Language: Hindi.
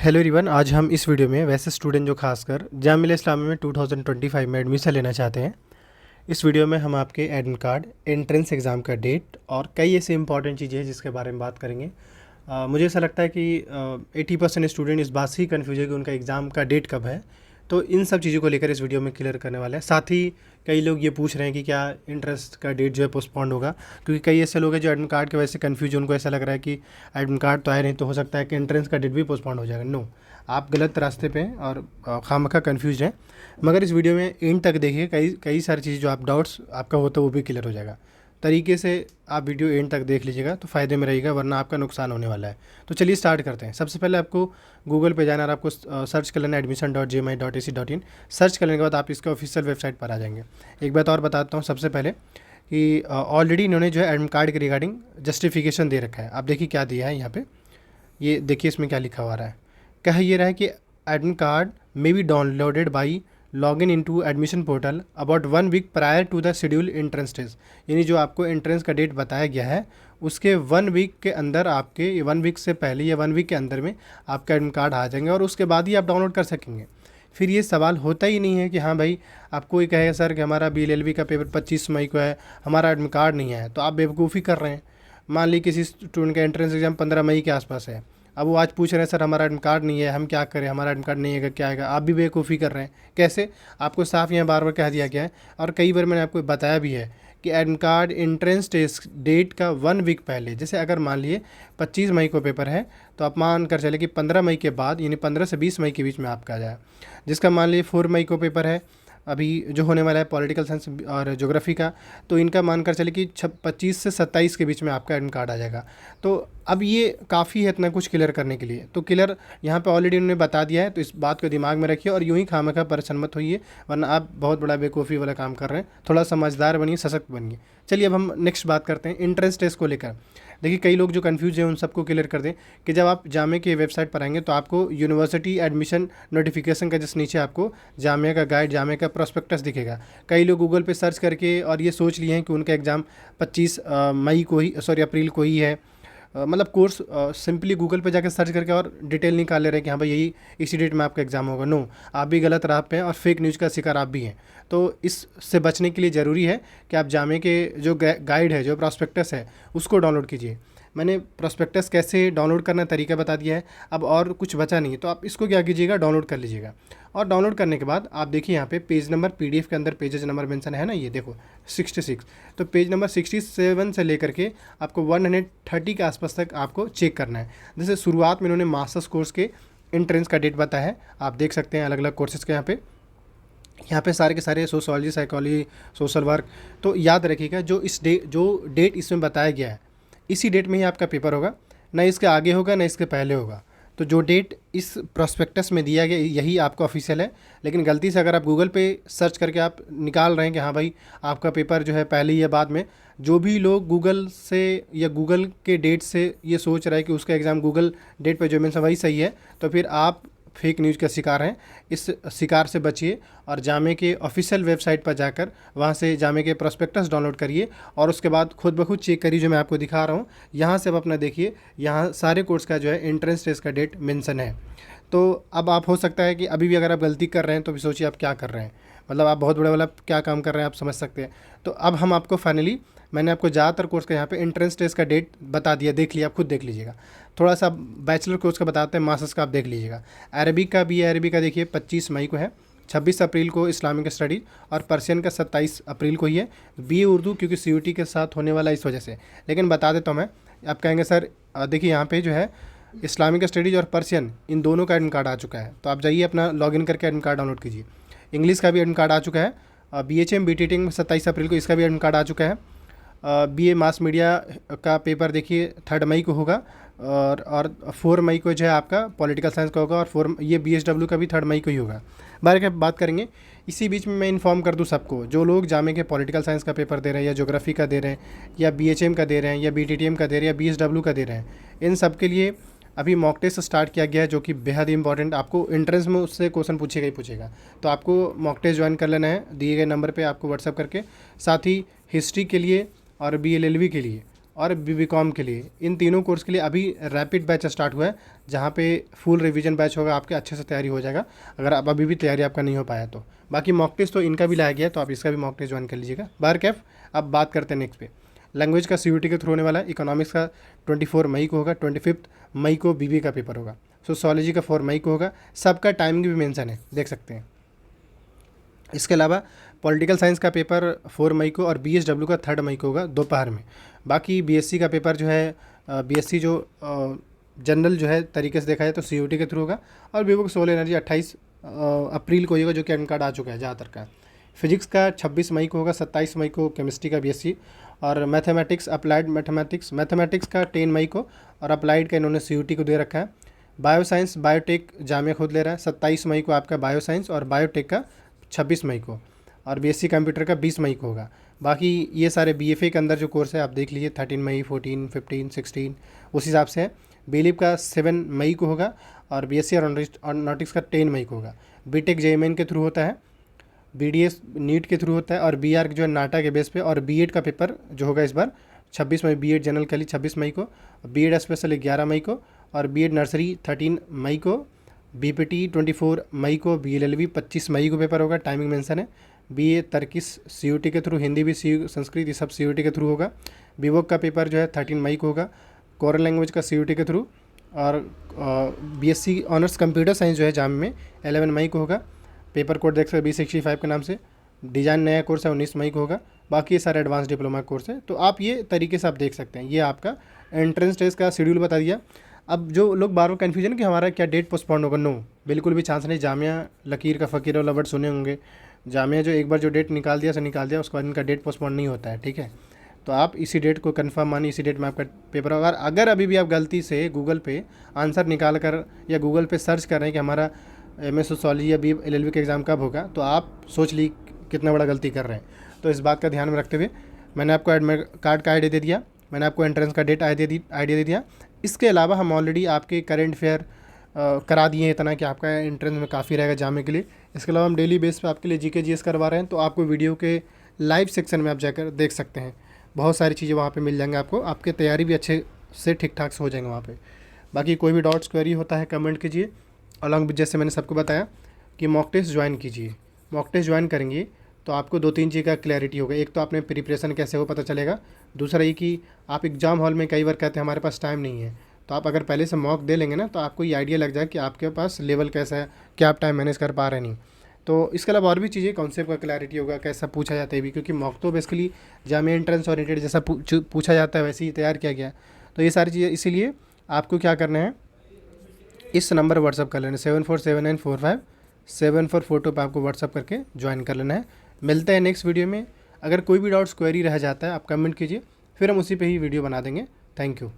हेलो एवरीवन, आज हम इस वीडियो में वैसे स्टूडेंट जो खासकर जामिया इस्लामिया में 2025 में एडमिशन लेना चाहते हैं, इस वीडियो में हम आपके एडमिट कार्ड, एंट्रेंस एग्ज़ाम का डेट और कई ऐसे इंपॉर्टेंट चीज़ें हैं जिसके बारे में बात करेंगे। मुझे ऐसा लगता है कि 80% स्टूडेंट इस बात से ही कन्फ्यूज है कि उनका एग्ज़ाम का डेट कब है। तो इन सब चीज़ों को लेकर इस वीडियो में क्लियर करने वाला है। साथ ही कई लोग ये पूछ रहे हैं कि क्या इंटरेस्ट का डेट जो है पोस्टपोन्ड होगा, क्योंकि कई ऐसे लोग हैं जो एडमिट कार्ड की वजह से कन्फ्यूज है। उनको ऐसा लग रहा है कि एडमिट कार्ड तो आया नहीं, तो हो सकता है कि एंट्रेंस का डेट भी पोस्टपोन्ड हो जाएगा। नो, आप गलत रास्ते पे हैं और खामखा कन्फ्यूज हैं। मगर इस वीडियो में एंड तक देखिए, कई कई सारी चीज़ें जो आप डाउट्स आपका होता है वो भी क्लियर हो जाएगा। तरीके से आप वीडियो एंड तक देख लीजिएगा तो फ़ायदे में रहेगा, वरना आपका नुकसान होने वाला है। तो चलिए स्टार्ट करते हैं। सबसे पहले आपको गूगल पे जाना और आपको सर्च कर लेना admission.jmi.ac.in। सर्च करने के बाद आप इसके ऑफिशियल वेबसाइट पर आ जाएंगे। एक बात और बताता हूँ सबसे पहले कि ऑलरेडी इन्होंने जो है एडमिट कार्ड के रिगार्डिंग जस्टिफिकेशन दे रखा है। आप देखिए क्या दिया है यहाँ पे, ये देखिए इसमें क्या लिखा हुआ रहा है। कह ये रहा है कि admit card may be downloaded by login into admission portal about 1 week prior to the schedule entrance test. यानी जो आपको एंट्रेंस का डेट बताया गया है उसके 1 वीक के अंदर, आपके 1 वीक से पहले या 1 वीक के अंदर में आपका एडमिट कार्ड आ जाएंगे और उसके बाद ही आप डाउनलोड कर सकेंगे। फिर ये सवाल होता ही नहीं है कि हाँ भाई, आपको ये कहे सर कि हमारा BLLB का पेपर 25 मई को है, हमारा एडमिट कार्ड नहीं है, तो आप बेवकूफ़ी कर रहे हैं। मान ली किसी स्टूडेंट का एंट्रेंस एग्जाम 15 मई के आसपास है, अब वो आज पूछ रहे हैं सर हमारा एडमिट कार्ड नहीं है, हम क्या करें, हमारा एडमिट कार्ड नहीं है क्या आएगा। आप भी बेवकूफ़ी कर रहे हैं। कैसे? आपको साफ यहाँ बार बार कह दिया गया है और कई बार मैंने आपको बताया भी है कि admit card entrance test date का 1 वीक पहले, जैसे अगर मान लिए 25 मई को पेपर है तो आप मान कर चले कि 15 मई के बाद, यानी 15 से 20 मई के बीच में आपका आ जाए। जिसका मान लिए 4 मई को पेपर है अभी जो होने वाला है पॉलिटिकल साइंस और ज्योग्राफी का, तो इनका मानकर चले कि 25 से 27 के बीच में आपका एडमिट कार्ड आ जाएगा। तो अब ये काफ़ी है इतना कुछ क्लियर करने के लिए। तो क्लियर यहाँ पे ऑलरेडी उन्होंने बता दिया है, तो इस बात को दिमाग में रखिए और यूँ ही खामखा परेशान मत होइए, वरना आप बहुत बड़ा बेवकूफ़ी वाला काम कर रहे हैं। थोड़ा समझदार बनिए, सशक्त बनिए। चलिए अब हम नेक्स्ट बात करते हैं एंट्रेंस टेस्ट को लेकर। देखिए कई लोग जो कन्फ्यूज हैं उन सबको क्लियर कर दें कि जब आप जामिया की वेबसाइट पर आएंगे तो आपको यूनिवर्सिटी एडमिशन नोटिफिकेशन का जस्ट नीचे आपको जामिया का गाइड, जामिया का प्रोस्पेक्टस दिखेगा। कई लोग गूगल पे सर्च करके और ये सोच लिए हैं कि उनका एग्ज़ाम 25 मई को ही, सॉरी अप्रैल को ही है। मतलब कोर्स सिंपली गूगल पे जाकर सर्च करके और डिटेल निकाल ले रहे हैं कि हाँ भाई यही इसी डेट में आपका एग्ज़ाम होगा। नो, आप भी गलत राह पे हैं और फेक न्यूज़ का शिकार आप भी हैं। तो इससे बचने के लिए ज़रूरी है कि आप जामिया के जो गाइड है, जो प्रॉस्पेक्टस है, उसको डाउनलोड कीजिए। मैंने प्रॉस्पेक्टस कैसे डाउनलोड करना तरीका बता दिया है, अब और कुछ बचा नहीं है, तो आप इसको क्या कीजिएगा, डाउनलोड कर लीजिएगा। और डाउनलोड करने के बाद आप देखिए यहाँ पे पेज नंबर, PDF के अंदर पेजेज नंबर मेंशन है ना, ये देखो 66। तो पेज नंबर 67 से लेकर के आपको 130 के आसपास तक आपको चेक करना है। जैसे शुरुआत में इन्होंने मास्टर्स कोर्स के एंट्रेंस का डेट बताया है, आप देख सकते हैं अलग अलग कोर्सेज के यहाँ पे सारे के सारे सोशोलॉजी, साइकोलॉजी, सोशल वर्क। तो याद रखिएगा जो जो डेट इसमें बताया गया है इसी डेट में ही आपका पेपर होगा, ना इसके आगे होगा ना इसके पहले होगा। तो जो डेट इस प्रोस्पेक्टस में दिया गया यही आपका ऑफिशियल है। लेकिन गलती से अगर आप गूगल पे सर्च करके आप निकाल रहे हैं कि हाँ भाई आपका पेपर जो है पहले या बाद में, जो भी लोग गूगल से या गूगल के डेट से ये सोच रहा है कि उसका एग्ज़ाम गूगल डेट पर जो मेंशन वही सही है, तो फिर आप फेक न्यूज़ का शिकार हैं। इस शिकार से बचिए और जामिया के ऑफिशियल वेबसाइट पर जाकर वहाँ से जामिया के प्रोस्पेक्टस डाउनलोड करिए और उसके बाद खुद ब खुद चेक करिए। जो मैं आपको दिखा रहा हूँ यहाँ से अब अपना देखिए, यहाँ सारे कोर्स का जो है एंट्रेंस टेस्ट का डेट मेंशन है। तो अब आप हो सकता है कि अभी भी अगर आप गलती कर रहे हैं तो भी सोचिए आप क्या कर रहे हैं, मतलब आप बहुत बड़ा वाला क्या काम कर रहे हैं, आप समझ सकते हैं। तो अब हम आपको फाइनली, मैंने आपको ज़्यादातर कोर्स का यहाँ पे एंट्रेंस टेस्ट का डेट बता दिया, देख लिया, आप खुद देख लीजिएगा। थोड़ा सा बैचलर कोर्स का बताते हैं, मास्टर्स का आप देख लीजिएगा। अरबिक का भी, अरबिक का देखिए 25 मई को है, 26 अप्रैल को इस्लामिक स्टडीज़ और पर्शियन का 27 अप्रैल को ही है। BA उर्दू क्योंकि CUT के साथ होने वाला इस वजह से। लेकिन बता देता हूँ मैं, आप कहेंगे सर देखिए यहाँ पे जो है इस्लामिक स्टडीज़ और पर्शियन, इन दोनों का एडमिट कार्ड आ चुका है। तो आप जाइए अपना लॉगिन करके एडमिट कार्ड डाउनलोड कीजिए। इंग्लिश का भी एडमिट कार्ड आ चुका है। BHM BTT में 27 अप्रैल को इसका भी एडमिट कार्ड आ चुका है। BA मास मीडिया का पेपर देखिए 3 मई को होगा और 4 मई को जो है आपका पॉलिटिकल साइंस का होगा और ये BSW का भी 3 मई को ही होगा। बारे में बात करेंगे। इसी बीच में मैं इन्फॉर्म कर दूं सबको, जो लोग जामिया के पॉलिटिकल साइंस का पेपर दे रहे हैं या ज्योग्राफी का दे रहे हैं या BHM का दे रहे हैं या BTTM का दे रहे हैं या BSW का दे रहे हैं, इन सब के लिए अभी मॉक टेस्ट स्टार्ट किया गया है, जो कि बेहद इंपॉर्टेंट, आपको एंट्रेंस में उससे क्वेश्चन पूछेगा ही पूछेगा। तो आपको मॉक टेस्ट ज्वाइन कर लेना है दिए गए नंबर पे आपको व्हाट्सअप करके। साथ ही हिस्ट्री के लिए और BLLB के लिए और बीबीकॉम के लिए, इन तीनों कोर्स के लिए अभी रैपिड बैच स्टार्ट हुआ है, जहाँ पे फुल रिवीजन बैच होगा, आपके अच्छे से तैयारी हो जाएगा अगर आप अभी भी तैयारी आपका नहीं हो पाया तो। बाकी मॉक टेस्ट तो इनका भी लाया गया है, तो आप इसका भी मॉक टेस्ट ज्वाइन कर लीजिएगा। बार कैफ अब बात करते हैं नेक्स्ट पे। लैंग्वेज का CUT के थ्रू होने वाला है। इकोनॉमिक्स का 24 मई को होगा, 25 मई को BBA का पेपर होगा। सोशियोलॉजी का 4 मई को होगा। सबका टाइमिंग भी मेंशन है, देख सकते हैं। इसके अलावा पॉलिटिकल साइंस का पेपर 4 मई को और BSW का 3 मई को होगा दोपहर में। बाकी BSc का पेपर जो है BSc जो जनरल जो है तरीके से देखा जाए तो CUT के थ्रू होगा। और विवो सोलर एनर्जी 28 अप्रैल को होगा, जो कि एडमिट कार्ड आ चुका है ज़्यादातर का। फिजिक्स का 26 मई को होगा, 27 मई को केमिस्ट्री का BSc। और मैथमेटिक्स अप्लाइड मैथमेटिक्स का 10 मई को, और अप्लाइड का इन्होंने CUT को दे रखा है। बायो साइंस बायोटेक जामिया खुद ले रहा है, 27 मई को आपका बायो साइंस, और बायोटेक का 26 मई को, और BSc कंप्यूटर का 20 मई को होगा। बाकी ये सारे BFA के अंदर जो कोर्स है आप देख लीजिए, 13 मई 14 15 16 उस हिसाब से है। बीलिप का 7 मई को होगा, और BSc एरोनॉटिक्स का 10 मई को होगा। बीटेक JMN के थ्रू होता है, BDS नीट के थ्रू होता है, और BR जो है नाटा के बेस पे। और B.Ed का पेपर जो होगा इस बार 26 मई, B.Ed जनरल के लिए 26 मई को, B.Ed स्पेशल 11 मई को, और B.Ed नर्सरी 13 मई को, BPT 24 मई को, BLLB 25 मई को पेपर होगा, टाइमिंग मेंशन है। BA तर्किश CUT के थ्रू, हिंदी भी संस्कृत ये सब CUT के थ्रू होगा। बीवोक का पेपर जो है 13 मई को होगा, कोरल लैंग्वेज का CUT के थ्रू। और BSc ऑनर्स कंप्यूटर साइंस जो है जाम में 11 मई को होगा। पेपर कोड देख सकते B65 के नाम से। डिज़ाइन नया कोर्स है 19 मई को होगा। बाकी ये सारे एडवांस डिप्लोमा कोर्स है। तो आप ये तरीके से आप देख सकते हैं। ये आपका एंट्रेंस टेस्ट का शेड्यूल बता दिया। अब जो लोग बार बार कन्फ्यूजन कि हमारा क्या डेट पोस्टपोन होगा, नो, बिल्कुल भी चांस नहीं। जामिया लकीर का फ़कीर वाला वर्ड सुने होंगे। जामिया जो एक बार जो डेट निकाल दिया सो निकाल दिया, उसके बाद इनका डेट पोस्टपोन नहीं होता है, ठीक है। तो आप इसी डेट को कंफर्म मानिए, इसी डेट में आपका पेपर होगा। अगर अभी भी आप गलती से गूगल पे आंसर निकाल कर या गूगल पे सर्च कर रहे हैं कि हमारा MS सोशियोलॉजी या LLB का एग्ज़ाम कब होगा, तो आप सोच ली कितना बड़ा गलती कर रहे हैं। तो इस बात का ध्यान में रखते हुए मैंने आपको एडमिट कार्ड का आइडिया दे दिया, मैंने आपको एंट्रेंस का डेट आइडिया दे दिया। इसके अलावा हम ऑलरेडी आपके करंट अफेयर करा दिए हैं, इतना कि आपका एंट्रेंस में काफ़ी रहेगा जाने के लिए। इसके अलावा हम डेली बेस पे आपके लिए GK GS करवा रहे हैं, तो आपको वीडियो के लाइव सेक्शन में आप जाकर देख सकते हैं। बहुत सारी चीज़ें वहाँ पे मिल जाएंगे आपको, आपके तैयारी भी अच्छे से ठीक ठाक से हो जाएंगे वहाँ पे। बाकी कोई भी डाउट्स क्वेरी होता है कमेंट कीजिए। अलॉन्ग विद जैसे मैंने सबको बताया कि मॉक टेस्ट ज्वाइन कीजिए। मॉक टेस्ट ज्वाइन करेंगे तो आपको 2-3 चीज़ का क्लैरिटी होगा। एक तो आपने प्रिपरेशन कैसे हो पता चलेगा। दूसरा ये कि आप एग्ज़ाम हॉल में कई बार कहते हैं हमारे पास टाइम नहीं है, तो आप अगर पहले से मॉक दे लेंगे ना, तो आपको ये आइडिया लग जाए कि आपके पास लेवल कैसा है, क्या आप टाइम मैनेज कर पा रहे नहीं। तो इसके अलावा और भी चीज़ें, कॉन्सेप्ट का क्लैरिटी होगा, कैसा पूछा जाता है भी, क्योंकि मॉक तो बेसिकली जामिया एंट्रेंस ओरिएंटेड जैसा पूछा जाता है वैसे ही तैयार किया गया। तो ये सारी चीज़ें, इसीलिए आपको क्या करना है, इस नंबर व्हाट्सअप कर लेना 7479457442 पर आपको व्हाट्सअप करके ज्वाइन कर लेना है। मिलते हैं नेक्स्ट वीडियो में। अगर कोई भी डाउट्स क्वेरी रह जाता है आप कमेंट कीजिए, फिर हम उसी पे ही वीडियो बना देंगे। Thank you.